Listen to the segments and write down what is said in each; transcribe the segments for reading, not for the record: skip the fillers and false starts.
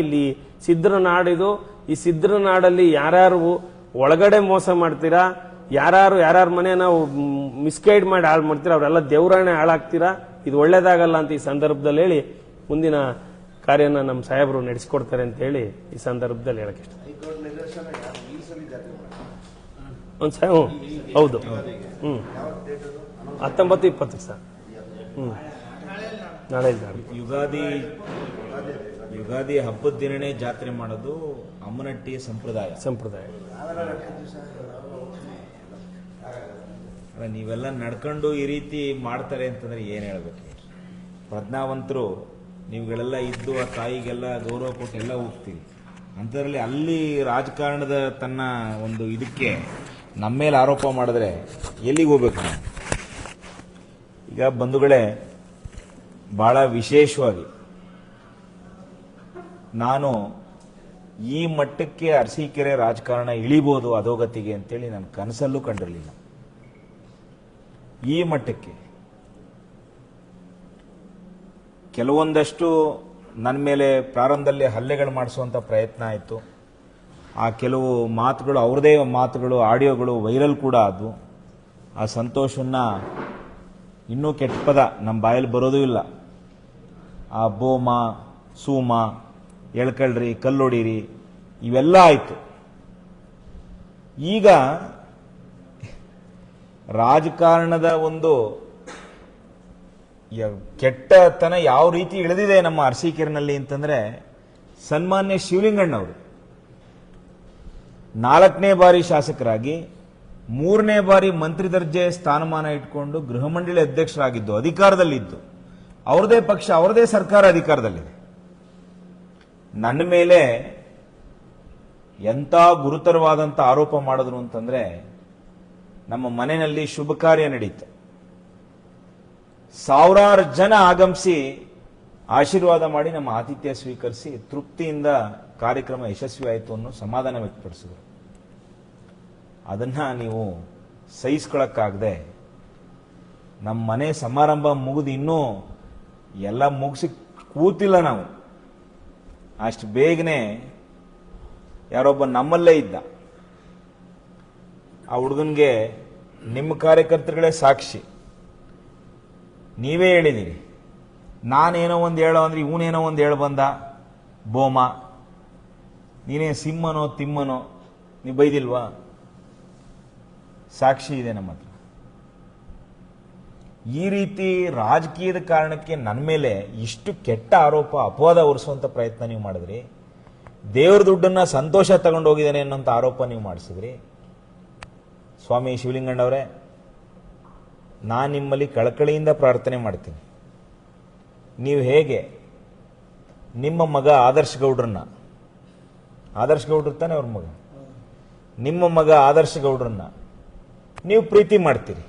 ಇಲ್ಲಿ ಸಿದ್ಧರ ನಾಡಿದು. ಈ ಸಿದ್ಧರ ನಾಡಲ್ಲಿ ಯಾರ್ಯಾರು ಒಳಗಡೆ ಮೋಸ ಮಾಡ್ತೀರಾ, ಯಾರ್ಯಾರ ಮನೆನ ಮಿಸ್ಗೈಡ್ ಮಾಡಿ ಹಾಳು ಮಾಡ್ತೀರಾ, ಅವರೆಲ್ಲ ದೇವರಾಣೆ ಹಾಳಾಗ್ತೀರಾ. ಇದು ಒಳ್ಳೇದಾಗಲ್ಲ ಅಂತ ಈ ಸಂದರ್ಭದಲ್ಲಿ ಹೇಳಿ ಮುಂದಿನ ಕಾರ್ಯನ ನಮ್ಮ ಸಾಹೇಬರು ನಡೆಸಿಕೊಡ್ತಾರೆ ಅಂತ ಹೇಳಿ ಈ ಸಂದರ್ಭದಲ್ಲಿ ಹೇಳಕ್ ಇಷ್ಟ. ಹೌದು 19-20 ಸರ್. ನಾಳೆ ಯುಗಾದಿ ಹಬ್ಬದ ದಿನನೇ ಜಾತ್ರೆ ಮಾಡೋದು ಅಮ್ಮನಟ್ಟಿ ಸಂಪ್ರದಾಯ. ನೀವೆಲ್ಲ ನಡ್ಕೊಂಡು ಈ ರೀತಿ ಮಾಡ್ತಾರೆ ಅಂತಂದ್ರೆ ಏನ್ ಹೇಳ್ಬೇಕು? ಪ್ರಜ್ಞಾವಂತರು ನೀವುಗಳೆಲ್ಲ ಇದ್ದು ಆ ತಾಯಿಗೆಲ್ಲ ಗೌರವ ಕೊಟ್ಟು ಎಲ್ಲ ಹೋಗ್ತೀವಿ ಅಂತದ್ರಲ್ಲಿ ಅಲ್ಲಿ ರಾಜಕಾರಣದ ತನ್ನ ಒಂದು ಇದಕ್ಕೆ ನಮ್ಮ ಮೇಲೆ ಆರೋಪ ಮಾಡಿದ್ರೆ ಎಲ್ಲಿಗೆ ಹೋಗ್ಬೇಕು ನಾವು? ಈಗ ಬಂಧುಗಳೇ, ಬಹಳ ವಿಶೇಷವಾಗಿ ನಾನು ಈ ಮಟ್ಟಕ್ಕೆ ಅರಸೀಕೆರೆ ರಾಜಕಾರಣ ಇಳಿಬಹುದು ಅಧೋಗತಿಗೆ ಅಂತೇಳಿ ನನ್ನ ಕನಸಲ್ಲೂ ಕಂಡಿರಲಿಲ್ಲ. ಈ ಮಟ್ಟಕ್ಕೆ ಕೆಲವೊಂದಷ್ಟು ನನ್ನ ಮೇಲೆ ಪ್ರಾರಂಭದಲ್ಲಿ ಹಲ್ಲೆಗಳು ಮಾಡಿಸುವಂಥ ಪ್ರಯತ್ನ ಆಯಿತು. ಆ ಕೆಲವು ಮಾತುಗಳು, ಅವ್ರದೇ ಮಾತುಗಳು, ಆಡಿಯೋಗಳು ವೈರಲ್ ಕೂಡ ಆದವು. ಆ ಸಂತೋಷನ್ನ ಇನ್ನೂ ಕೆಟ್ಟ ಪದ ನಮ್ಮ ಬಾಯಲ್ಲಿ ಬರೋದೂ ಇಲ್ಲ. ಆ ಬೋಮ, ಸೂಮ, ಎಳ್ಕಳ್ರಿ, ಕಲ್ಲೊಡಿರಿ ಇವೆಲ್ಲ ಆಯಿತು. ಈಗ ರಾಜಕಾರಣದ ಒಂದು ಕೆಟ್ಟತನ ಯಾವ ರೀತಿ ಇಳಿದಿದೆ ನಮ್ಮ ಅರಸೀಕೆರೆನಲ್ಲಿ ಅಂತಂದ್ರೆ, ಸನ್ಮಾನ್ಯ ಶಿವಲಿಂಗಣ್ಣವರು 4ನೇ ಬಾರಿ ಶಾಸಕರಾಗಿ 3ನೇ ಬಾರಿ ಮಂತ್ರಿ ದರ್ಜೆ ಸ್ಥಾನಮಾನ ಇಟ್ಕೊಂಡು ಗೃಹ ಮಂಡಳಿ ಅಧ್ಯಕ್ಷರಾಗಿದ್ದು, ಅಧಿಕಾರದಲ್ಲಿದ್ದು, ಅವ್ರದೇ ಪಕ್ಷ ಅವ್ರದೇ ಸರ್ಕಾರ ಅಧಿಕಾರದಲ್ಲಿದೆ. ನನ್ನ ಮೇಲೆ ಎಂಥ ಗುರುತರವಾದಂಥ ಆರೋಪ ಮಾಡಿದ್ರು ಅಂತಂದ್ರೆ, ನಮ್ಮ ಮನೆಯಲ್ಲಿ ಶುಭ ಕಾರ್ಯ ನಡೀತು. ಸಾವಿರಾರು ಜನ ಆಗಮಿಸಿ ಆಶೀರ್ವಾದ ಮಾಡಿ ನಮ್ಮ ಆತಿಥ್ಯ ಸ್ವೀಕರಿಸಿ ತೃಪ್ತಿಯಿಂದ ಕಾರ್ಯಕ್ರಮ ಯಶಸ್ವಿ ಆಯಿತು ಅನ್ನೋ ಸಮಾಧಾನ ವ್ಯಕ್ತಪಡಿಸಿದ್ರು. ಅದನ್ನ ನೀವು ಸಹಿಸ್ಕೊಳಕ್ಕಾಗದೆ ನಮ್ಮ ಮನೆ ಸಮಾರಂಭ ಮುಗಿದು ಇನ್ನೂ ಎಲ್ಲ ಮುಗಿಸಿ ಕೂತಿಲ್ಲ ನಾವು. ಅಷ್ಟು ಬೇಗನೆ ಯಾರೊಬ್ಬ ನಮ್ಮಲ್ಲೇ ಇದ್ದ, ಆ ಹುಡುಗನ್ಗೆ ನಿಮ್ಮ ಕಾರ್ಯಕರ್ತರುಗಳೇ ಸಾಕ್ಷಿ. ನೀವೇ ಹೇಳಿದಿರಿ, ನಾನೇನೋ ಒಂದು ಹೇಳೋ ಅಂದ್ರೆ ಇವನೇನೋ ಒಂದು ಹೇಳ ಬಂದ, ಬೋಮ, ನೀನೇ ಸಿಂಹನೋ ತಿಮ್ಮನೋ, ನೀವು ಬೈದಿಲ್ವಾ? ಸಾಕ್ಷಿ ಇದೆ ನಮ್ಮ ಹತ್ರ. ಈ ರೀತಿ ರಾಜಕೀಯದ ಕಾರಣಕ್ಕೆ ನನ್ನ ಮೇಲೆ ಇಷ್ಟು ಕೆಟ್ಟ ಆರೋಪ, ಅಪವಾದ ಹೊರಿಸುವಂತ ಪ್ರಯತ್ನ ನೀವು ಮಾಡಿದ್ರಿ. ದೇವ್ರ ದುಡ್ಡನ್ನ ಸಂತೋಷ ತಗೊಂಡೋಗಿದ್ದಾನೆ ಅನ್ನೋಂಥ ಆರೋಪ ನೀವು ಮಾಡಿಸಿದ್ರಿ. ಸ್ವಾಮಿ ಶಿವಲಿಂಗಣ್ಣವರೇ, ನಾನು ನಿಮ್ಮಲ್ಲಿ ಕಳಕಳಿಯಿಂದ ಪ್ರಾರ್ಥನೆ ಮಾಡ್ತೀನಿ. ನೀವು ಹೇಗೆ ನಿಮ್ಮ ಮಗ ಆದರ್ಶ ಗೌಡ್ರನ್ನ, ಆದರ್ಶ ಗೌಡ್ರ ತಾನೆ ಅವ್ರ ಮಗ, ನಿಮ್ಮ ಮಗ ಆದರ್ಶ ಗೌಡ್ರನ್ನ ನೀವು ಪ್ರೀತಿ ಮಾಡ್ತೀರಿ,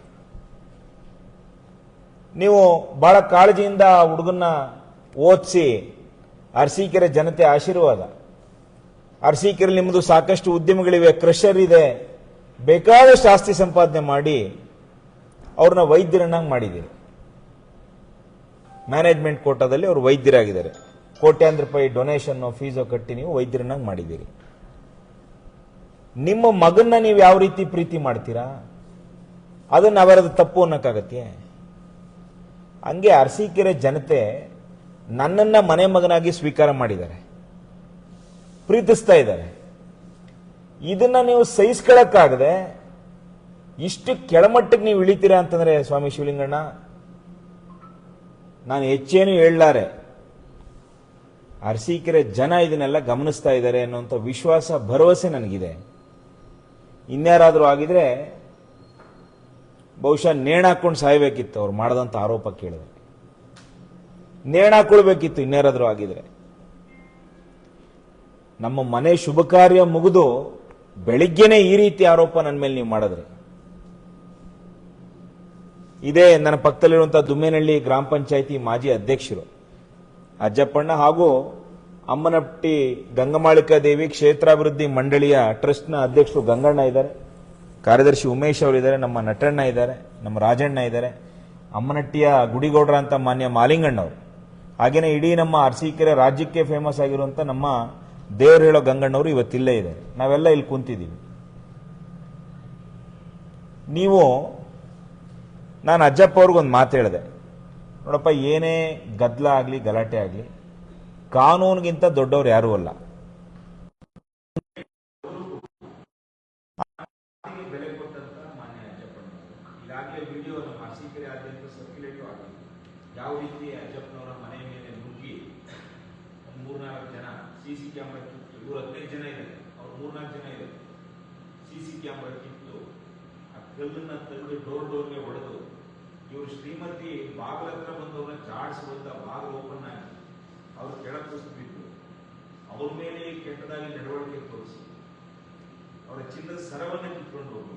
ನೀವು ಬಹಳ ಕಾಳಜಿಯಿಂದ ಆ ಹುಡುಗನ್ನ ಓದಿಸಿ ಅರಸೀಕೆರೆ ಜನತೆ ಆಶೀರ್ವಾದ, ಅರಸೀಕೆರೆ ನಿಮ್ಮದು ಸಾಕಷ್ಟು ಉದ್ಯಮಗಳಿವೆ, ಕ್ರಷರ್ ಇದೆ, ಬೇಕಾದಷ್ಟು ಆಸ್ತಿ ಸಂಪಾದನೆ ಮಾಡಿ ಅವ್ರನ್ನ ವೈದ್ಯರನ್ನಾಗಿ ಮಾಡಿದ್ದೀರಿ. ಮ್ಯಾನೇಜ್ಮೆಂಟ್ ಕೋಟಾದಲ್ಲಿ ಅವರು ವೈದ್ಯರಾಗಿದ್ದಾರೆ. ಕೋಟ್ಯಾಂತರ ರೂಪಾಯಿ ಡೊನೇಷನ್ ಫೀಸೋ ಕಟ್ಟಿ ನೀವು ವೈದ್ಯರನ್ನಾಗಿ ಮಾಡಿದ್ದೀರಿ. ನಿಮ್ಮ ಮಗನ್ನ ನೀವು ಯಾವ ರೀತಿ ಪ್ರೀತಿ ಮಾಡ್ತೀರಾ? ಅದನ್ನ ಅವರದ್ದು ತಪ್ಪು ಅನ್ನಕ್ಕಾಗತ್ತೆ? ಹಂಗೆ ಅರಸೀಕೆರೆ ಜನತೆ ನನ್ನನ್ನ ಮನೆ ಮಗನಾಗಿ ಸ್ವೀಕಾರ ಮಾಡಿದ್ದಾರೆ, ಪ್ರೀತಿಸ್ತಾ ಇದ್ದಾರೆ. ಇದನ್ನ ನೀವು ಸಹಿಸ್ಕೊಳ್ಳಕ್ಕಾಗದೆ ಇಷ್ಟು ಕೆಳಮಟ್ಟಕ್ಕೆ ನೀವು ಇಳಿತೀರಾ ಅಂತಂದ್ರೆ, ಸ್ವಾಮಿ ಶಿವಲಿಂಗಣ್ಣ, ನಾನು ಹೆಚ್ಚೇನು ಹೇಳಲಾರೆ. ಅರಸೀಕೆರೆ ಜನ ಇದನ್ನೆಲ್ಲ ಗಮನಿಸ್ತಾ ಇದ್ದಾರೆ ಅನ್ನುವಂಥ ವಿಶ್ವಾಸ, ಭರವಸೆ ನನಗಿದೆ. ಇನ್ಯಾರಾದ್ರೂ ಆಗಿದ್ರೆ ಬಹುಶಃ ನೇಣಾಕೊಂಡು ಸಾಯಬೇಕಿತ್ತು. ಅವ್ರು ಮಾಡದಂತ ಆರೋಪ ಕೇಳಿದ್ರೆ ನೇಣಾಕೊಳ್ಬೇಕಿತ್ತು ಇನ್ಯಾರಾದ್ರೂ ಆಗಿದ್ರೆ. ನಮ್ಮ ಮನೆ ಶುಭ ಕಾರ್ಯ ಮುಗಿದು ಬೆಳಿಗ್ಗೆನೆ ಈ ರೀತಿ ಆರೋಪ ನನ್ನ ಮೇಲೆ ನೀವು ಮಾಡಿದ್ರಿ. ಇದೇ ನನ್ನ ಪಕ್ಕದಲ್ಲಿರುವಂತಹ ದುಮ್ಮೇನಹಳ್ಳಿ ಗ್ರಾಮ ಪಂಚಾಯಿತಿ ಮಾಜಿ ಅಧ್ಯಕ್ಷರು ಅಜ್ಜಪ್ಪಣ್ಣ ಹಾಗೂ ಅಮ್ಮನಟ್ಟಿ ಗಂಗಮಾಳಿಕಾ ದೇವಿ ಕ್ಷೇತ್ರಾಭಿವೃದ್ಧಿ ಮಂಡಳಿಯ ಟ್ರಸ್ಟ್ನ ಅಧ್ಯಕ್ಷರು ಗಂಗಣ್ಣ ಇದ್ದಾರೆ, ಕಾರ್ಯದರ್ಶಿ ಉಮೇಶ್ ಅವರು ಇದ್ದಾರೆ, ನಮ್ಮ ನಟಣ್ಣ ಇದ್ದಾರೆ, ನಮ್ಮ ರಾಜಣ್ಣ ಇದ್ದಾರೆ, ಅಮ್ಮನಟ್ಟಿಯ ಗುಡಿಗೌಡ್ರ ಅಂತ ಮಾನ್ಯ ಮಾಲಿಂಗಣ್ಣವರು, ಹಾಗೇನೆ ಇಡೀ ನಮ್ಮ ಅರಸೀಕೆರೆ ರಾಜ್ಯಕ್ಕೆ ಫೇಮಸ್ ಆಗಿರುವಂತ ನಮ್ಮ ದೇವರು ಹೇಳೋ ಗಂಗಣ್ಣವರು ಇವತ್ತಿಲ್ಲೇ ಇದೆ. ನಾವೆಲ್ಲ ಇಲ್ಲಿ ಕುಂತಿದ್ದೀವಿ. ನೀವು, ನಾನು ಅಜ್ಜಪ್ಪ ಅವ್ರಿಗೊಂದು ಮಾತು ಹೇಳಿದೆ, ನೋಡಪ್ಪ, ಏನೇ ಗದ್ದಲ ಆಗಲಿ ಗಲಾಟೆ ಆಗಲಿ ಕಾನೂನಿಗಿಂತ ದೊಡ್ಡವ್ರು ಯಾರೂ ಅಲ್ಲ. ಬೆಲೆ ಕೊಟ್ಟಂತ ಮಾನ್ಯ ಅಜ್ಜಪ್ಪನವರು ಈಗಾಗಲೇ ವಿಡಿಯೋ ನಮ್ಮ ಅರಸೀಕೆರೆ ಆದ್ಯಂತ ಸರ್ಕ್ಯುಲೇಟಿವ್ ಆಗಿದೆ. ಯಾವ ರೀತಿ ಅಜ್ಜಪ್ಪನವರ ಮನೆ ಮೇಲೆ ನುಗ್ಗಿ 3-4 ಜನ ಸಿಸಿ ಕ್ಯಾಮ್ರಾ ಕಿತ್ತು, ಇವರು 15 ಜನ ಇದ್ದಾರೆ, ಅವ್ರು 3-4 ಜನ ಇದ್ದಾರೆ, ಸಿಸಿ ಕ್ಯಾಮ್ರಾ ಕಿತ್ತು ಆ ಕಲ್ಲನ್ನ ತೆಗೆದು ಡೋರ್ಗೆ ಹೊಡೆದು ಇವರು ಶ್ರೀಮತಿ ಬಾಗಿಲ ಹತ್ರ ಬಂದವ್ರನ್ನ ಜಾಡಿಸುವಂತ ಬಾಗಿಲು ಓಪನ್ ಆಗಿ ಅವರು ಕೆಳಕ್ಕೆ ಬಿದ್ದು ಅವ್ರ ಮೇಲೆ ಕೆಟ್ಟದಾಗಿ ನಡವಳಿಕೆ ತೋರಿಸಿ ಅವರ ಚಿನ್ನದ ಸರವನ್ನು ಕಿತ್ಕೊಂಡು ಹೋಗಿ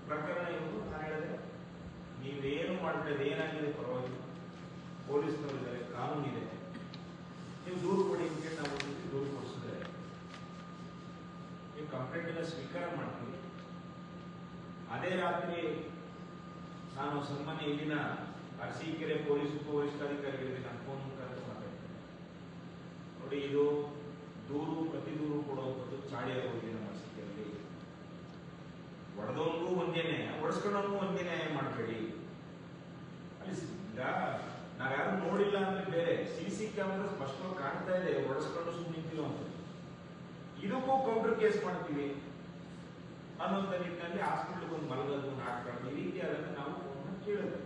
ಪ್ರಕರಣ ಇವರು. ನಾನು ಹೇಳಿದೆ, ನೀವೇನು ಮಾಡಿದ್ರೆ ಏನಾಗಿದೆ ಪರವಾಗಿಲ್ಲ, ಪೊಲೀಸ್ನವರು ಇದ್ದಾರೆ, ಕಾನೂನು ಇದೆ, ನೀವು ದೂರು ಕೊಡಿ ಅಂತ ನಾವು ದೂರು ಕೊಡಿಸಿದ್ರೆ ನೀವು ಕಂಪ್ಲೇಂಟ್ ಎಲ್ಲ ಸ್ವೀಕಾರ ಮಾಡ್ತೀವಿ. ಅದೇ ರಾತ್ರಿ ನಾನು ಸನ್ಮಾನ್ಯ ಇಲ್ಲಿನ ಅರಸೀಕೆರೆ ಪೊಲೀಸ್ ಉಪವರಿಷ್ಠಾಧಿಕಾರಿಗಳಿಗೆ ನಾನು ಫೋನ್ ಮುಖಾಂತರ ಮಾತಾಡ್ತೇನೆ. ನೋಡಿ, ಇದು ದೂರು ಪ್ರತಿ ದೂರು ಕೊಡುವಂಥದ್ದು ಚಾಡಿ ಆಗೋಗಿದೆ ನಮ್ಮ ಅರಸೀಕೆರೆಯಲ್ಲಿ. ಹೊಡೆದವನಿಗೂ ಒಂದೇನೆ, ಹೊಡೆಸ್ಕೊಂಡವನಿಗೂ ಒಂದೇ ನ್ಯಾಯ ಮಾಡಬೇಡಿ. ಅಲ್ಲಿ ಈಗ ನಾವ್ಯಾರು ನೋಡಿಲ್ಲ ಅಂದ್ರೆ ಬೇರೆ, ಸಿಸಿ ಕ್ಯಾಮೆರಾ ಸ್ಪಷ್ಟವಾಗಿ ಕಾಣ್ತಾ ಇದೆ, ಹೊಡೆಸ್ಕೊಂಡು ಸುಮ್ಮನೆ ನಿಂತಿರೋ ಅಂತ, ಇದಕ್ಕೂ ಕೌಂಟರ್ ಕೇಸ್ ಮಾಡ್ತೀವಿ ಅನ್ನೋಂಥ ನಿಟ್ಟಿನಲ್ಲಿ ಹಾಸ್ಪಿಟಲ್ಗೆ ಒಂದು ಮಲಗೋದು ನಾಟಕ ಈ ರೀತಿಯಾದಾಗ ನಾವು ಕೇಳಿದ್ವಿ.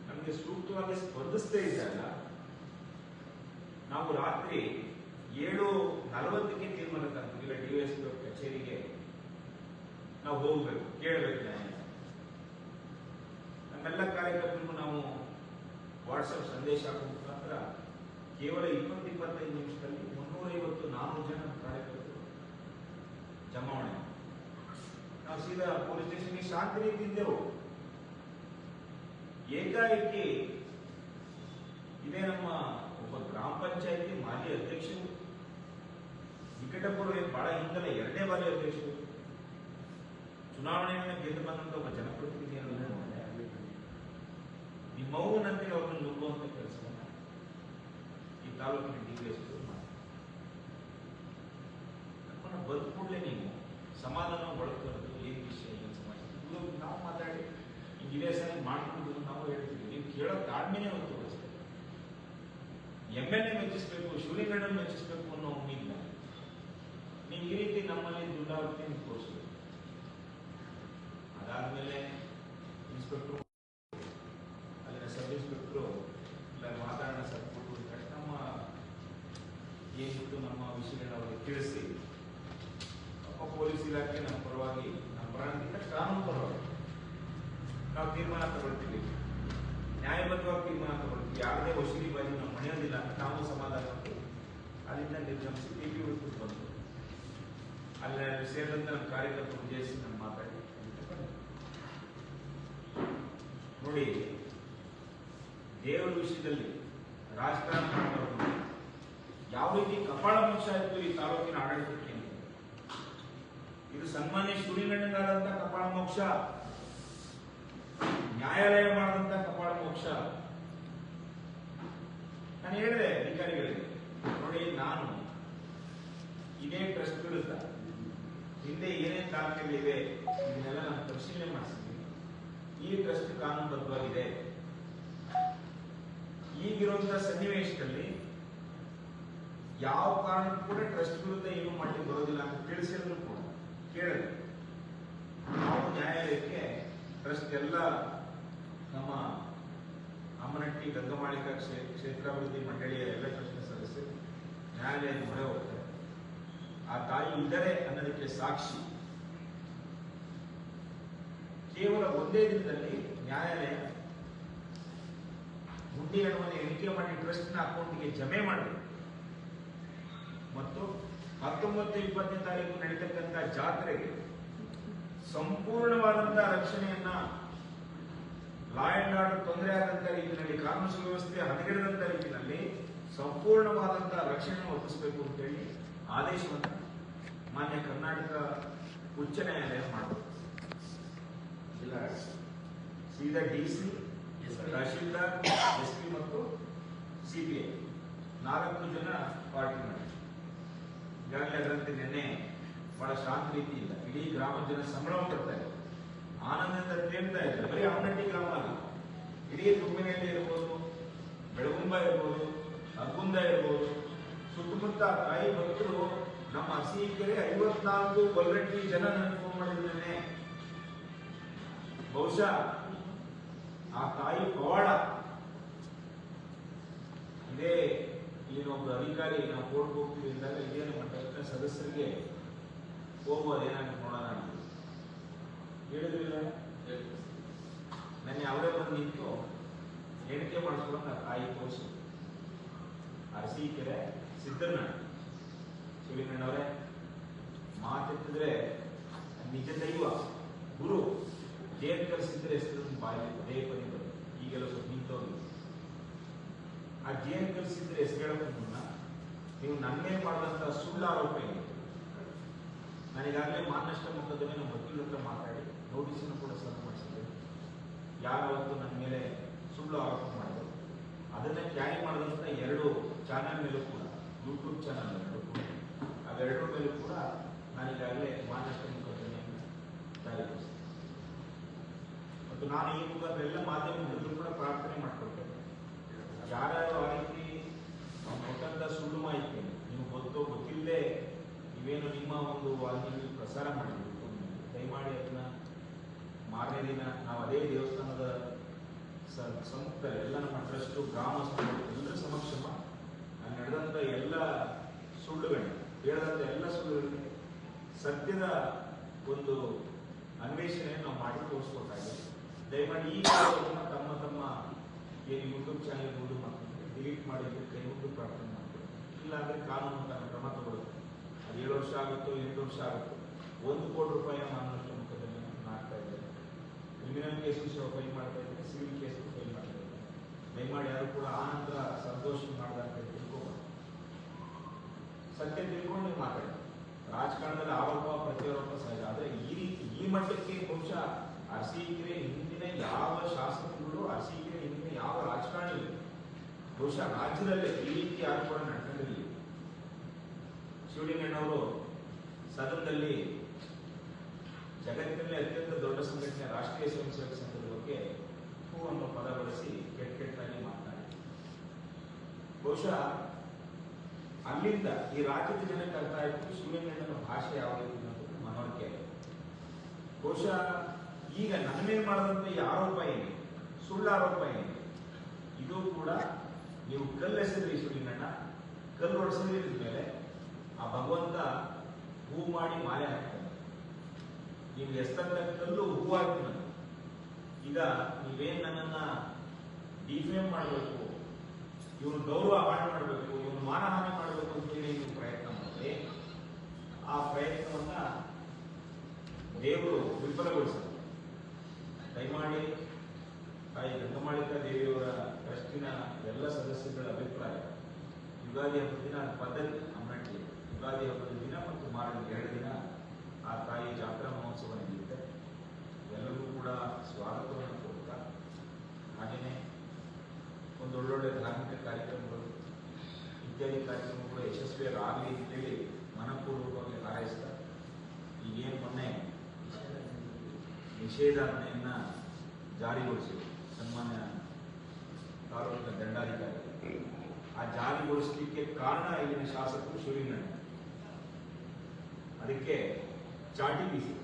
ನಮಗೆ ಸೂಕ್ತವಾಗಿ ಸ್ಪಂದಿಸದೇ ಇದ್ದಾಗ ನಾವು ರಾತ್ರಿ 7:40ಕ್ಕೆ ತೀರ್ಮಾನ ತಂದಿಲ್ಲ, ಡಿವೈಎಸ್ಪಿ ಕಚೇರಿಗೆ ನಾವು ಹೋಗ್ಬೇಕು, ಕೇಳಬೇಕು ನ್ಯಾಯ. ನಮ್ಮೆಲ್ಲ ಕಾರ್ಯಕರ್ತರಿಗೂ ನಾವು ವಾಟ್ಸಪ್ ಸಂದೇಶ ಹಾಕೋ ಮುಖಾಂತರ ಕೇವಲ 20-25 ನಿಮಿಷದಲ್ಲಿ 350-400 ಜನ ಕಾರ್ಯಕರ್ತರು ಜಮಾವಣೆ. ನಾವು ಸೀದಾ ಪೊಲೀಸ್ ಸ್ಟೇಷನ್ಗೆ ಶಾಂತಿ ರೀತಿಯಿಂದೆವು. ಏಕಾಏಕಿ ಇದೇ ನಮ್ಮ ಒಬ್ಬ ಗ್ರಾಮ ಪಂಚಾಯತಿ ಮಾಜಿ ಅಧ್ಯಕ್ಷರು, ನಿಕಟಪೂರ್ವ ಬಹಳ ಹಿಂದಲೇ 2ನೇ ಬಾರಿ ಅಧ್ಯಕ್ಷರು, ಚುನಾವಣೆಯನ್ನು ಗೆದ್ದು ಬಂದಂತ ಒಬ್ಬ ಜನಪ್ರತಿನಿಧಿಯನ್ನು ನಿಮ್ಮವ್ವನಂತೆ ಅವ್ರನ್ನ ನುಗ್ಗುವಂತ ಕೆಲಸವನ್ನ ಈ ತಾಲೂಕಿನ ಡಿವೈಎಸ್ಪಿ ನಮ್ಮನ್ನ ಬದುಕು ಕೂಡಲೇ ನೀವು ಸಮಾಧಾನ ಒಳಗರೋದು ಏನ್ ವಿಷಯ, ಏನ್ ಸಮಾಜ ನಾವು ಮಾತಾಡಿ ಇದೇ ಸರಿ ಮಾಡ್ಕೊಂಡು ನಾವು ಹೇಳ್ತೀವಿ. ನೀವು ಕೇಳೋ ತಾಳ್ಮೆನೇ ಒಂದು ತೋರಿಸ್ತೇವೆ. MLA ಮೆಚ್ಚಿಸ್ಬೇಕು, ಶಿವಲಿಂಗಣ್ಣ ಮೆಚ್ಚಿಸ್ಬೇಕು ಅನ್ನೋ ಉಮ್ಮಿಲ್ಲ. ನೀವು ಈ ರೀತಿ ನಮ್ಮಲ್ಲಿ ದುಂಡಾವತಿಯನ್ನು ತೋರಿಸ್ಬೇಕು. ಅದಾದ್ಮೇಲೆ ಇನ್ಸ್ಪೆಕ್ಟರ್, ಅಲ್ಲಿನ ಸಬ್ ಇನ್ಸ್ಪೆಕ್ಟರು ಮಾತಾಡೋಣ ಸತ್ಬಿಟ್ಟು ನಮ್ಮ ಏನಿತ್ತು ನಮ್ಮ ವಿಷಯಗಳನ್ನ ಅವರಿಗೆ ತಿಳಿಸಿ, ಪೊಲೀಸ್ ಇಲಾಖೆ ನಮ್ಮ ಪರವಾಗಿ, ನಮ್ಮ ಪರವಾಗಿಂತ ಕಾನೂನು ಪರವಾಗಿ ನಾವು ತೀರ್ಮಾನ ತಗೊಳ್ತೀವಿ, ನ್ಯಾಯಬದ್ಧವಾಗಿ ತೀರ್ಮಾನ ತಗೊಳ್ತೀವಿ, ಯಾವುದೇ ವಶೀಲಿ ಬಾಜಿ ನಾವು ಮನೆಯೋದಿಲ್ಲ ಅಂತ ನಾವು ಸಮಾಧಾನವಾಗಿ ಅಲ್ಲಿಂದ ನಿರ್ಗಮಿಸಿ ಟಿವಿ ಉಳಿದು ಬಂತು. ಅಲ್ಲಿ ಸೇರಿದಂತೆ ನಮ್ಮ ಕಾರ್ಯಕರ್ತರು ಉದ್ದೇಶಿಸಿ ನಮ್ಮ ಮಾತಾಡಿ ನೋಡಿ, ದೇವರ ವಿಷಯದಲ್ಲಿ ರಾಜಕಾರಣ ಮಾಡೋದು ಯಾವ ರೀತಿ ಕಪಾಳ ಮೋಕ್ಷ ಆಯಿತು ಈ ತಾಲೂಕಿನ ಆಡಳಿತಕ್ಕೆ. ಇದು ಸನ್ಮಾನ್ಯ ಶಿವಲಿಂಗಣ್ಣಗಾದಂತ ಕಪಾಳ ಮೋಕ್ಷ, ನ್ಯಾಯಾಲಯ ಮಾಡಿದಂತ ಕಪಾಳ ಮೋಕ್ಷ. ನಾನು ಹೇಳಿದೆ ಅಧಿಕಾರಿಗಳಿಗೆ, ನೋಡಿ, ನಾನು ಇದೇ ಟ್ರಸ್ಟ್ ವಿರುದ್ಧ ಹಿಂದೆ ಏನೇನು ದಾಖಲೆಗಳಿವೆ ಇದನ್ನೆಲ್ಲ ನಾನು ಪರಿಶೀಲನೆ ಮಾಡಿಸಿದ್ದೀನಿ. ಈ ಟ್ರಸ್ಟ್ ಕಾನೂನುಬದ್ಧವಾಗಿದೆ. ಈಗಿರುವಂತಹ ಸನ್ನಿವೇಶದಲ್ಲಿ ಯಾವ ಕಾರಣಕ್ಕೂ ಕೂಡ ಟ್ರಸ್ಟ್ ವಿರುದ್ಧ ಏನು ಮಾಡಲಿಕ್ಕೆ ಬರೋದಿಲ್ಲ ಅಂತ ತಿಳಿಸಿದ್ರು ಕೂಡ ಕೇಳಿದೆ. ನಾವು ನ್ಯಾಯಾಲಯಕ್ಕೆ ಟ್ರಸ್ಟ್ ಎಲ್ಲ ನಮ್ಮ ಅಮ್ಮನಟ್ಟಿ ಗಂಗಮಾಳಿಕಾ ಕ್ಷೇತ್ರಾಭಿವೃದ್ಧಿ ಮಂಡಳಿಯ ಎಲ್ಲ ಟ್ರಸ್ಟ್ ಸದಸ್ಯರು ನ್ಯಾಯಾಲಯದ ಮೊರೆ ಹೋಗ್ತಾರೆ. ಆ ತಾಯಿ ಇದ್ದಾರೆ ಅನ್ನೋದಕ್ಕೆ ಸಾಕ್ಷಿ ಕೇವಲ ಒಂದೇ ದಿನದಲ್ಲಿ ನ್ಯಾಯಾಲಯ ಹುಂಡಿ ಹಣವನ್ನು ಎಣಿಕೆ ಮಾಡಿ ಟ್ರಸ್ಟ್ ನ ಅಕೌಂಟ್ಗೆ ಜಮೆ ಮಾಡಬೇಕು ಮತ್ತು 19-20ನೇ ತಾರೀಕು ನಡೀತಕ್ಕಂಥ ಜಾತ್ರೆಗೆ ಸಂಪೂರ್ಣವಾದಂತಹ ರಕ್ಷಣೆಯನ್ನ, ಲಾ ಅಂಡ್ ಆರ್ಡರ್ ತೊಂದರೆ ಆದಂತ ರೀತಿಯಲ್ಲಿ, ಕಾನೂನು ಸುವ್ಯವಸ್ಥೆ ಹದಗೆಡದಂತ ರೀತಿಯಲ್ಲಿ ಸಂಪೂರ್ಣವಾದಂತಹ ರಕ್ಷಣೆ ಒದಗಿಸಬೇಕು ಅಂತೇಳಿ ಆದೇಶವನ್ನು ಮಾನ್ಯ ಕರ್ನಾಟಕ ಉಚ್ಚ ನ್ಯಾಯಾಲಯ ಮಾಡಬೇಕು. ಇಲ್ಲ ಸೀದಾ DC ತಹಶೀಲ್ದಾರ್, SP ಮತ್ತು CPI 4 ಜನ ಪಾರ್ಟಿ ಮಾಡಿ ಈಗಾಗಲೇ ಅದರಂತೆ ನಿನ್ನೆ ಬಹಳ ಶಾಂತ ರೀತಿ ಇಲ್ಲ. ಇಡೀ ಗ್ರಾಮದ ಜನ ಸಂಭ್ರಮ ಪಡ್ತಾ ಇದ್ದಾರೆ, ಆನಂದದಿಂದ ತೇಳ್ತಾ ಇದ್ದಾರೆ. ಬರೀ ಅವನಹಟ್ಟಿ ಗ್ರಾಮ ಅಲ್ಲ, ಇಡೀ ತುಮ್ಮಿನಹಳ್ಳಿ ಇರ್ಬೋದು, ಬೆಳಗುಂಬ ಇರ್ಬೋದು, ಅಗ್ಗುಂದ ಇರ್ಬೋದು, ಸುತ್ತಮುತ್ತ ತಾಯಿ ಭಕ್ತರು ನಮ್ಮ ಅರಸೀಕೆರೆ 54 ಕೊಲ್ಗಟ್ಟಿ ಜನ ನನಗೆ ಫೋನ್ ಮಾಡಿದ್ದೇನೆ. ಬಹುಶಃ ಆ ತಾಯಿ ಪವಾಡ ಇದೇ. ಇಲ್ಲಿನ ಒಬ್ಬ ಅಧಿಕಾರಿ ನಾವು ಕೋರ್ಟ್ ಹೋಗ್ತೀವಿ ಅಂದಾಗ ಇದೇ ನಮ್ಮ ಟ್ರಸ್ಟ್ನ ಸದಸ್ಯರಿಗೆ ಹೋಗುವುದು ಏನಾಗುತ್ತೆ ನೋಡೋಣ ಅಂತ ಹೇಳಿದ್ರಿಲ್ಲ. ನನ್ನ ಅವರೇ ಬಂದು ನಿಂತು ಎಣಿಕೆ ಮಾಡಿಸ್ಕೊಂಡು ಆ ತಾಯಿ ತೋರಿಸಿ ಅರಸೀಕೆರೆ ಸಿದ್ದರನಾಡು ಶಿವಲಿಂಗಣ್ಣವರೇ ಮಾತೆತ್ತಿದ್ರೆ ನಿಜ ದೈವ ಗುರು ಜೇನ್ ಕಲಿಸಿದ್ರೆ ಹೆಸರು ಬಾಯಿ ಅದೇ ಪದೇ ಪದೇ ಈಗೆಲ್ಲ ಸ್ವಲ್ಪ ನಿಂತೋಗಿ ಆ ಜೇನ್ ಕಲಿಸಿದ್ರೆ ಹೆಸರು ಹೇಳೋಕೆ ಮುನ್ನ ನೀವು ನನ್ನ ಮೇಲೆ ಮಾಡಿದಂತ ಸುಳ್ಳು ಆರೋಪ ಇದೆ. ನಾನೀಗಾಗಲೇ ಮಾನನಷ್ಟ ಮೊಕದ್ದಮೆ ನಮ್ಮ ವಕೀಲರ ಹತ್ರ ಮಾತಾಡಿ ನೋಟಿಸನ್ನು ಕೂಡ ಸರ್ವ್ ಮಾಡಿಸಿದ್ದೆ. ಯಾವತ್ತು ನನ್ನ ಮೇಲೆ ಸುಳ್ಳು ಆರೋಪ ಮಾಡಿದ್ರು ಅದನ್ನ ಕ್ಯಾರಿ ಮಾಡಿದಂತ 2 ಚಾನೆಲ್ ಮೇಲೂ ಕೂಡ, ಯೂಟ್ಯೂಬ್ ಚಾನೆಲ್ ಅವೆರಡರ ಮೇಲೂ ಕೂಡ ನಾನೀಗಾಗಲೇ ಮಾನನಷ್ಟ ಮೊಕದ್ದಮೆಯನ್ನು ಜಾರಿಗೊಳಿಸಿದೆ. ಮತ್ತು ನಾನು ಈ ಮುಖಾಂತರ ಎಲ್ಲ ಮಾಧ್ಯಮದಲ್ಲೂ ಕೂಡ ಪ್ರಾರ್ಥನೆ ಮಾಡ್ಕೊಳ್ತೇನೆ. ಯಾರ್ಯಾರು ಆ ರೀತಿ ಕೊಟ್ಟಂತ ಸುಳ್ಳು ಮಾಹಿತಿ ನಿಮ್ಗೆ ಗೊತ್ತೋ ಗೊತ್ತಿಲ್ಲದೆ ನೀವೇನು ನಿಮ್ಮ ಒಂದು ವಾಹಿನಿಯಲ್ಲಿ ಪ್ರಸಾರ ಮಾಡಿದ್ರು, ದಯಮಾಡಿ ಅದನ್ನ ಮಾರನೇ ದಿನ ನಾವು ಅದೇ ದೇವಸ್ಥಾನದ ಸಂಯುಕ್ತ ಎಲ್ಲ ನಮ್ಮ ಟ್ರಸ್ಟು ಗ್ರಾಮಸ್ಥರು ಎಲ್ಲರ ಸಮಕ್ಷಮ ಅಲ್ಲಿ ನಡೆದಂತ ಎಲ್ಲ ಸುಳ್ಳುಗಳನ್ನ ಹೇಳಿದಂತ ಎಲ್ಲ ಸುಳ್ಳುಗಳಿಗೆ ಸತ್ಯದ ಒಂದು ಅನ್ವೇಷಣೆ ನಾವು ಮಾಡಿ ತೋರಿಸ್ಕೊಟ್ಟಾಗಿದೆ. ದಯಮಾಡಿ ಈ ತಮ್ಮ ತಮ್ಮ ಏನು ಯೂಟ್ಯೂಬ್ ಚಾನೆಲ್ ಇರ್ಬೋದು ಮತ್ತು ಡಿಲೀಟ್ ಮಾಡಿದ್ರೆ ಕೈ ಮುಗಿದು ಪ್ರಾರ್ಥನೆ ಮಾಡ್ತಾರೆ. ಇಲ್ಲಾಂದ್ರೆ ಕಾನೂನು ಕ್ರಮ ತಗೊಳ್ಳುತ್ತೆ. ಅದು 7 ವರ್ಷ ಆಗುತ್ತೋ 8 ವರ್ಷ ಆಗುತ್ತೋ 1 ಕೋಟಿ ರೂಪಾಯಿನ ಮಾನನಷ್ಟ ಮೊಕದ್ದಮೆಯನ್ನು ಮಾಡ್ತಾ ಇದ್ದಾರೆ. ಕ್ರಿಮಿನಲ್ ಕೇಸು ಫೈಲ್ ಮಾಡ್ತಾ ಇದ್ದಾರೆ, ಸಿವಿಲ್ ಕೇಸು ಫೈಲ್ ಮಾಡ್ತಾ ಇದ್ದಾರೆ. ದಯಮಾಡಿ ಯಾರು ಕೂಡ ಆ ನಂತರ ಸಂತೋಷ ಮಾಡಿದ ತಿಳ್ಕೋಬಾರ್ದು. ಸತ್ಯ ತಿಳ್ಕೊಂಡು ನೀವು ಮಾತಾಡಿ. ರಾಜಕಾರಣದಲ್ಲಿ ಆರೋಪ ಪ್ರತ್ಯಾರೋಪ ಸಹಜ, ಆದರೆ ಈ ರೀತಿ ಈ ಮಟ್ಟಕ್ಕೆ ಬಹುಶಃ ಅರಸೀಕೆರೆ ಹಿಂದಿನ ಯಾವ ಶಾಸಕರು, ಅರಸೀಕೆರೆ ಹಿಂದಿನ ಯಾವ ರಾಜಕಾರಣಿಗಳು ಬಹುಶಃ ರಾಜ್ಯದಲ್ಲೇ ಈ ರೀತಿ ಯಾರು ಕೂಡ ನಡ್ಕೊಂಡಿರಲಿಲ್ಲ. ಶಿವಲಿಂಗಣ್ಣವರು ಸದನದಲ್ಲಿ ಜಗತ್ತಿನಲ್ಲಿ ಅತ್ಯಂತ ದೊಡ್ಡ ಸಂಘಟನೆ ರಾಷ್ಟ್ರೀಯ ಸ್ವಯಂ ಸೇವಕ ಸಂಘದ ಬಗ್ಗೆ ಹೂ ಅನ್ನೋ ಪದ ಬಳಸಿ ಕೆಟ್ಟಾಗಿ ಮಾತನಾಡಿ ಬಹುಶಃ ಅಲ್ಲಿಂದ ಈ ರಾಜ್ಯದ ಜನಕ್ಕೆ ಅರ್ಥ ಆಯಿತು ಶಿವಲಿಂಗಣ್ಣನ ಭಾಷೆ ಯಾವ ರೀತಿ ಮನವರಿಕೆ. ಬಹುಶಃ ಈಗ ನನ್ನ ಮೇಲೆ ಮಾಡಿದಂತ ಈ ಆರೋಪ ಏನಿದೆ, ಸುಳ್ಳು ಆರೋಪ ಏನಿದೆ, ಇದು ಕೂಡ ನೀವು ಕಲ್ಲು ಎಸೆದ್ರಿ ಶಿವಲಿಂಗಣ್ಣ, ಕಲ್ಲು ಹೊಡೆಸಿದ್ರಿ ಮೇಲೆ ಆ ಭಗವಂತ ಹೂ ಮಾಡಿ ಮಾಲೆ ಹಾಕ್ತಾನೆ. ನೀವು ಎಸ್ತಂತ ಕಲ್ಲು ಹೂವಾಗಿ ಬಂದು ಈಗ ನೀವೇನ್ ನನ್ನನ್ನ ಡಿಫೇಮ್ ಮಾಡಬೇಕು, ಇವನು ಗೌರವ ಹಾಳು ಮಾಡಬೇಕು, ಇವನು ಮಾನಹಾನಿ ಮಾಡಬೇಕು ಅಂತೇಳಿ ನೀವು ಪ್ರಯತ್ನ ಮಾಡಿದ್ರೆ ಆ ಪ್ರಯತ್ನವನ್ನ ದೇವರು ವಿಫಲಗೊಳಿಸಿದರು. ದಯಮಾಡಿ ತಾಯಿ ಗಂಗಮಾಳಿಕಾ ದೇವಿಯವರ ಟ್ರಸ್ಟಿನ ಎಲ್ಲ ಸದಸ್ಯಗಳ ಅಭಿಪ್ರಾಯ ಯುಗಾದಿ ಹಬ್ಬದ ದಿನ ಪದ್ಧತಿ ಅಮ್ಮನಟ್ಟಿ ಯುಗಾದಿ ಹಬ್ಬದ ದಿನ ಮತ್ತು ಮಾರನೇ 2 ದಿನ ಆ ತಾಯಿ ಜಾತ್ರಾ ಮಹೋತ್ಸವ ನಡೆಯುತ್ತೆ. ಎಲ್ಲರಿಗೂ ಕೂಡ ಸ್ವಾಗತವನ್ನು ಕೊಡ್ತಾ ಹಾಗೆಯೇ ಒಂದೊಳ್ಳೊಳ್ಳೆ ಧಾರ್ಮಿಕ ಕಾರ್ಯಕ್ರಮಗಳು ಇತ್ಯಾದಿ ಕಾರ್ಯಕ್ರಮಗಳು ಯಶಸ್ವಿಯಾಗಲಿ ಅಂತೇಳಿ ಮನಪೂರ್ವಕವಾಗಿ ಹಾರೈಸ್ತಾ ಈಗೇನು ಮೊನ್ನೆ ನಿಷೇಧಾಜ್ಞೆಯನ್ನ ಜಾರಿಗೊಳಿಸಿದೆ ಸನ್ಮಾನ್ಯ ತಾಲೂಕಿನ ದಂಡಾಧಿಕಾರಿ, ಆ ಜಾರಿಗೊಳಿಸಲಿಕ್ಕೆ ಕಾರಣ ಇಲ್ಲಿನ ಶಾಸಕರು ಶಿವಲಿಂಗಣ್ಣ. ಅದಕ್ಕೆ ಚಾಟಿ ಬೀಸಿ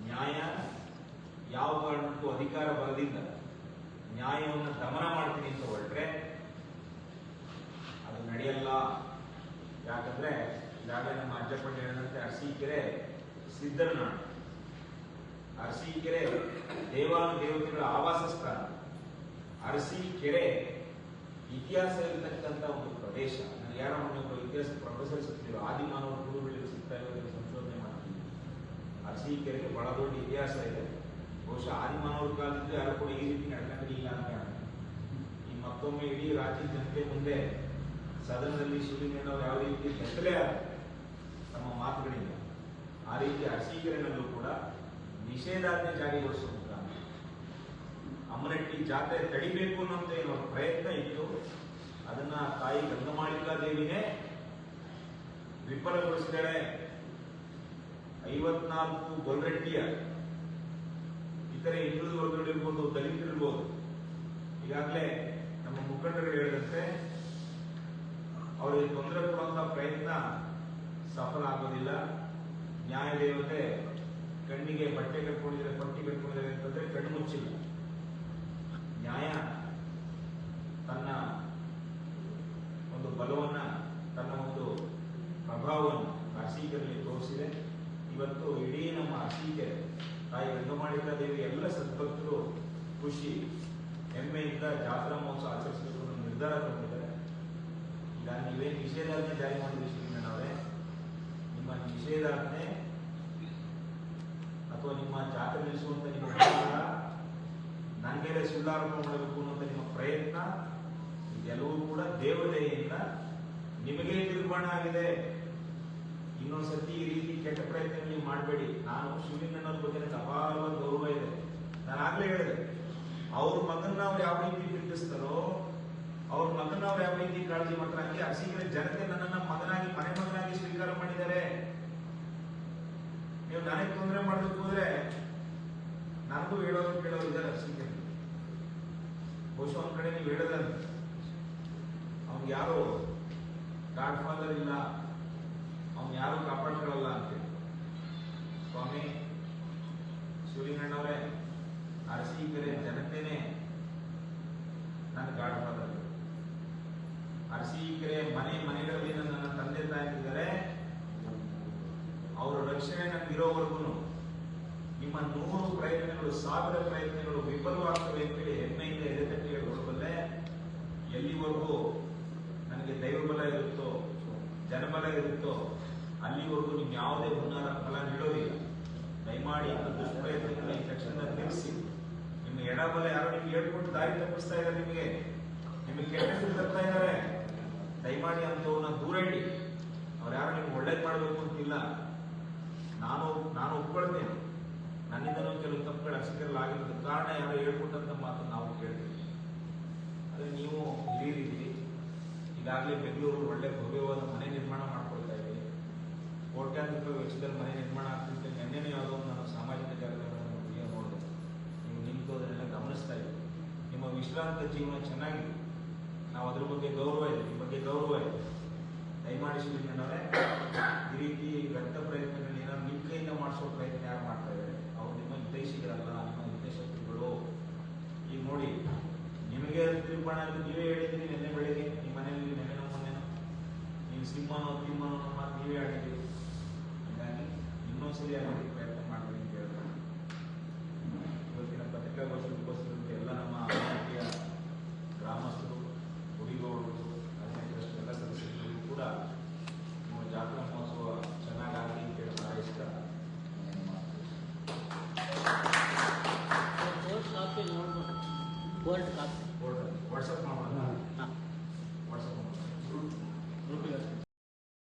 ನ್ಯಾಯ ಯಾವ ಕಾರಣಕ್ಕೂ ಅಧಿಕಾರ ಬರದಿಂದ ನ್ಯಾಯವನ್ನು ದಮನ ಮಾಡ್ತೀನಿ ಅಂತ ಹೊರಟ್ರೆ ಅದು ನಡೆಯಲ್ಲ. ಯಾಕಂದ್ರೆ ಈಗಾಗಲೇ ನಮ್ಮ ಅಜ್ಜಪ್ಪಣ್ಣ ಹೇಳಿದಂತೆ ಅರಸೀಕೆರೆ ಸಿದ್ದರನಾಡು, ಅರಸೀಕೆರೆ ದೇವಾನುದೇವತೆಗಳ ಆವಾಸ ಸ್ಥಾನ, ಅರಸೀಕೆರೆ ಇತಿಹಾಸ ಇರತಕ್ಕಂಥ ಒಂದು ಪ್ರದೇಶ. ನಾನು ಯಾರೋ ಒಬ್ಬ ಇತಿಹಾಸ ಪ್ರೊಫೆಸರ್ ಸಿಗ್ತಿದ್ರು, ಆದಿಮಾನವ ಗುರುಗಳಿಗೆ ಸಿಗ್ತಾ ಇರೋದಕ್ಕೆ ಸಂಶೋಧನೆ ಮಾಡ್ತೀನಿ. ಅರಸೀಕೆರೆಗೆ ಬಹಳ ದೊಡ್ಡ ಇತಿಹಾಸ ಇದೆ. ಬಹುಶಃ ಆದಿಮಾನವರ ಕಾಲದಿಂದ ಯಾರು ಕೂಡ ಈ ರೀತಿ ನಡ್ಕೊಂಡಿಲ್ಲ ಅಂತ ಈ ಮತ್ತೊಮ್ಮೆ ಇಡೀ ರಾಜ್ಯದ ಜನತೆ ಮುಂದೆ ಸದನದಲ್ಲಿ ಶಿವಲಿಂಗಣ್ಣವರು ಯಾವ ರೀತಿ ಬೆತ್ತಲೆ ತಮ್ಮ ಮಾತುಗಳಿಂದ ಆ ರೀತಿ ಅರಸೀಕೆರೆನಲ್ಲೂ ಕೂಡ ನಿಷೇಧಾಜ್ಞೆ ಜಾರಿಗೊಳಿಸುವ ಮುಖಾಂತರ ಅಮ್ಮನಟ್ಟಿ ಜಾತ್ರೆ ತಡಿಬೇಕು ಅನ್ನೋಂತ ಏನೋ ಪ್ರಯತ್ನ ಇತ್ತು. ಅದನ್ನ ತಾಯಿ ಗಂಗಮಾಳಿಕಾ ದೇವಿನೇ ವಿಫಲಗೊಳಿಸಿದರೆ 54 ಗೊಲ್ರೆಡ್ಡಿಯ ಇತರೆ ಹಿಂದುಳಿದ ವರ್ಗಗಳಿರ್ಬೋದು, ದಲಿತರಿರ್ಬೋದು, ಈಗಾಗಲೇ ನಮ್ಮ ಮುಖಂಡರು ಹೇಳಿದಂತೆ ಅವರಿಗೆ ತೊಂದರೆ ಕೊಡುವಂತಹ ಪ್ರಯತ್ನ ಸಫಲ ಆಗೋದಿಲ್ಲ. ನ್ಯಾಯ ದೇವತೆ ಕಣ್ಣಿಗೆ ಬಟ್ಟೆ ಕಟ್ಕೊಂಡಿದ್ದಾರೆ, ಪಟ್ಟಿ ಕಟ್ಕೊಂಡಿದ್ದಾರೆ ಅಂತಂದ್ರೆ ಕಣ್ಣು ಮುಚ್ಚಿಲ್ಲ. ನ್ಯಾಯ ತನ್ನ ಒಂದು ಬಲವನ್ನ, ತನ್ನ ಒಂದು ಪ್ರಭಾವವನ್ನು ಅರಸೀಕೆರೆಯಲ್ಲಿ ತೋರಿಸಿದೆ. ಇವತ್ತು ಇಡೀ ನಮ್ಮ ಅರಸೀಕೆರೆ ತಾಯಿ ಗಂಗಮಾಳಿಕಾ ದೇವಿ ಎಲ್ಲ ಸದ್ಭಕ್ತರು ಖುಷಿ ಹೆಮ್ಮೆಯಿಂದ ಜಾತ್ರಾ ಮಹೋತ್ಸವ ಆಚರಿಸಬೇಕು ಅನ್ನೋ ನಿರ್ಧಾರ ತಗೊಂಡಿದ್ದಾರೆ. ಈಗ ನೀವೇನು ನಿಷೇಧಾಜ್ಞೆ ಜಾರಿ ಮಾಡಿದ್ರಿ ಶ್ರೀಮಣ್ಣವರೇ, ನಿಮ್ಮ ನಿಷೇಧಾಜ್ಞೆ ಅಥವಾ ನಿಮ್ಮ ಜಾತ್ರೆ ನಿಲ್ಲಿಸುವಂತ ನಿಮ್ಮ ನಿರ್ಧಾರ, ನನ್ನ ಮೇಲೆ ಸುಳ್ಳಾರೋಪ ಮಾಡಬೇಕು ಅನ್ನುವಂಥ ನಿಮ್ಮ ಪ್ರಯತ್ನ, ಇದೆಲ್ಲವೂ ಕೂಡ ದೇವದಯೆಯಿಂದ ನಿಮಗೆ ನಿರ್ಮಾಣ ಆಗಿದೆ. ಇನ್ನೊಂದ್ಸತಿ ಈ ರೀತಿ ಕೆಟ್ಟ ಪ್ರಯತ್ನ ನೀವು ಮಾಡಬೇಡಿ. ನಾನು ಶಿವಲಿಂಗಣ್ಣವ್ರ ಬಗ್ಗೆ ನನಗೆ ಅಪಾರವಾದ ಗೌರವ ಇದೆ. ನಾನು ಆಗ್ಲೇ ಹೇಳಿದೆ, ಅವ್ರ ಮಗನ್ನ ಅವ್ರು ಯಾವ ರೀತಿ ಪ್ರೀತಿಸ್ತಾರೋ, ಅವ್ರ ಮಗನ್ನ ಅವ್ರು ಯಾವ ರೀತಿ ಕಾಳಜಿ ಮಾಡ್ತಾರೆ, ಹಂಗೆ ಅರಸೀಕೆರೆ ಜನತೆ ನನ್ನನ್ನ ಮಗನಾಗಿ, ಮನೆ ಮಗನಾಗಿ ಸ್ವೀಕಾರ ಮಾಡಿದ್ದಾರೆ. ನೀವು ನನಗೆ ತೊಂದರೆ ಮಾಡಬೇಕು ಅಂದ್ರೆ ನನಗೂ ಹೇಳೋರು ಕೇಳೋರು ಇದ್ದಾರೆ ಅರಸೀಕೆರೆ. ಬಹುಶಃ ಒಂದ್ ಕಡೆ ನೀವು ಹೇಳದಂತೆ ಅವ್ನಿಗೆ ಯಾರು ಗಾಡ್ ಫಾದರ್ ಇಲ್ಲ, ಅವ್ನು ಯಾರು ಕಾಪಾಡ್ಕೊಳ್ಳಲ್ಲ ಅಂತೇಳಿ. ಸ್ವಾಮಿ ಶಿವಲಿಂಗಣ್ಣವರೇ, ಅರಸೀಕೆರೆ ಜನತೆನೇ ನನ್ನ ಗಾಡ್ ಫಾದರ್. ಅರಸೀಕೆರೆ ಮನೆಗಳಲ್ಲಿ ನನ್ನ ತಂದೆ ತಾಯಿದ್ದಾರೆ. ಅವರ ರಕ್ಷಣೆ ನನಗಿರೋವರೆಗೂ ನಿಮ್ಮ 100 ಪ್ರಯತ್ನಗಳು, 1000 ಪ್ರಯತ್ನಗಳು ವಿಫಲವಾಗ್ತವೆ ಅಂತೇಳಿ ಹೆಮ್ಮೆಯಿಂದ ಎದೆತಟ್ಟಿ ಹೇಳ್ಕೊಡಬಲ್ಲೆ. ಎಲ್ಲಿವರೆಗೂ ನನಗೆ ದೈವಬಲ ಇರುತ್ತೋ, ಜನಬಲ ಇರುತ್ತೋ, ಅಲ್ಲಿವರೆಗೂ ನಿಮ್ ಯಾವುದೇ ಹುನ್ನಾರ ಫಲ ನೀಡೋದಿಲ್ಲ. ದಯಮಾಡಿ ಆ ದುಷ್ಪ್ರಯತ್ನಗಳನ್ನ ಈ ತಕ್ಷಣ ನಿಲ್ಲಿಸಿ. ನಿಮ್ಮ ಎಡಬಲ ಯಾರೋ ನಿಮ್ಗೆ ಹೇಳ್ಕೊಟ್ಟು ದಾರಿ ತಪ್ಪಿಸ್ತಾ ಇದ್ದಾರೆ, ನಿಮಗೆ ಕೆಟ್ಟ ತರ್ತಾ ಇದ್ದಾರೆ. ದಯಮಾಡಿ ಅಂತವ್ರನ್ನ ದೂರ ಇಡಿ. ಅವ್ರು ಯಾರು ನಿಮ್ಗೆ ಒಳ್ಳೇದು ಮಾಡಬೇಕು ಅಂತಿಲ್ಲ. ನಾನು ಒಪ್ಕೊಳ್ತೇನೆ, ನನ್ನಿಂದನೂ ಕೆಲವು ತಪ್ಪುಗಳು ಅರಸೀಕೆರೆಯಲ್ಲಿ ಆಗಿರೋದು ಕಾರಣ ಯಾರೋ ಹೇಳ್ಕೊಟ್ಟಂತ ಮಾತನ್ನು ನಾವು ಕೇಳ್ತೀವಿ. ಆದ್ರೆ ನೀವು ಹಿರಿಯರಿದ್ದೀರಿ. ಈಗಾಗಲೇ ಬೆಂಗಳೂರು ಒಳ್ಳೆ ಭವ್ಯವಾದ ಮನೆ ನಿರ್ಮಾಣ ಮಾಡ್ಕೊಳ್ತಾ ಇದ್ದೀವಿ. ಕೋಟ್ಯಾಂತರ ರೂಪಾಯಿ ವೆಚ್ಚದಲ್ಲಿ ಮನೆ ನಿರ್ಮಾಣ ಆಗ್ತಿದ್ದೆ. ನಿನ್ನೆನೇ ಯಾವುದೋ ನಾನು ಸಾಮಾಜಿಕ ಜಾಲತಾಣಗಳನ್ನು ವಿಡಿಯೋ ನೋಡಿದೆ. ನೀವು ನಿಂತು ಅದನ್ನೆಲ್ಲ ಗಮನಿಸ್ತಾ ಇದ್ದೀವಿ. ನಿಮ್ಮ ವಿಶ್ರಾಂತ ಜೀವನ ಚೆನ್ನಾಗಿದೆ. ನಾವು ಅದ್ರ ಬಗ್ಗೆ ಗೌರವ ಇದೆ, ನಿಮ್ಮ ಬಗ್ಗೆ ಗೌರವ ಇದೆ. ದಯಮಾಡಿ ಶಿವಲಿಂಗಣ್ಣವರೇ, ಈ ರೀತಿ ವ್ಯಕ್ತ ಪ್ರಯತ್ನಗಳನ್ನ ಏನಾದ್ರು ನಿಮ್ಮ ಕೈಯಿಂದ ಮಾಡಿಸೋ ಪ್ರಯತ್ನ ಯಾರು ಮಾಡ್ತಾ ಇದ್ದಾರೆ, ಅವ್ರು ನಿಮ್ಮ ಹಿತೈಷಿಗಳಲ್ಲ, ನಿಮ್ಮ ಹಿತಶಕ್ತಿಗಳು. ಈಗ ನೋಡಿ, ನಿಮಗೆ ನಿರ್ಮಾಣ ಅಂತ ನೀವೇ ಹೇಳಿದ್ರಿ ನಿನ್ನೆ ಬೆಳಿಗ್ಗೆ ನಿಮ್ಮ ಮನೆಯಲ್ಲಿ, ನೆನೆನೋ ಮೊನ್ನೆನೋ ನೀವು ಸಿಂಹನೋ ತಿಮ್ಮನೋ ನಮ್ಮ ನೀವೇ ಆಡಿದ್ದೀರಿ. ಹಾಗಾಗಿ ಇನ್ನೊಂದ್ಸರಿ ಆಗಿ ಪ್ರಯತ್ನ ಮಾಡಬೇಕು ಅಂತ ಹೇಳ್ತಾರೆ. ಇವತ್ತಿನ ಪತ್ರಿಕಾಗೋಷ್ಠಿ ಉಪಸ್ಥಿತ ಎಲ್ಲ ನಮ್ಮ ಅಭಿವೃದ್ಧಿಯ ಗ್ರಾಮಸ್ಥರು, ಹುಡಿಗೌಡರು, ಅನೇಕರಷ್ಟು ಎಲ್ಲ ಸದಸ್ಯರಿಗೂ ಕೂಡ ನಿಮ್ಮ ಜಾತ್ರಾ ಮಹೋತ್ಸವ ಚೆನ್ನಾಗಿ ಕೇಳಿ ಹಾರೈಸ್ತಾ ಕೋರ್ಟ್ ಕಾಪಿ ನೋಡ್ಬೋದು. Court copy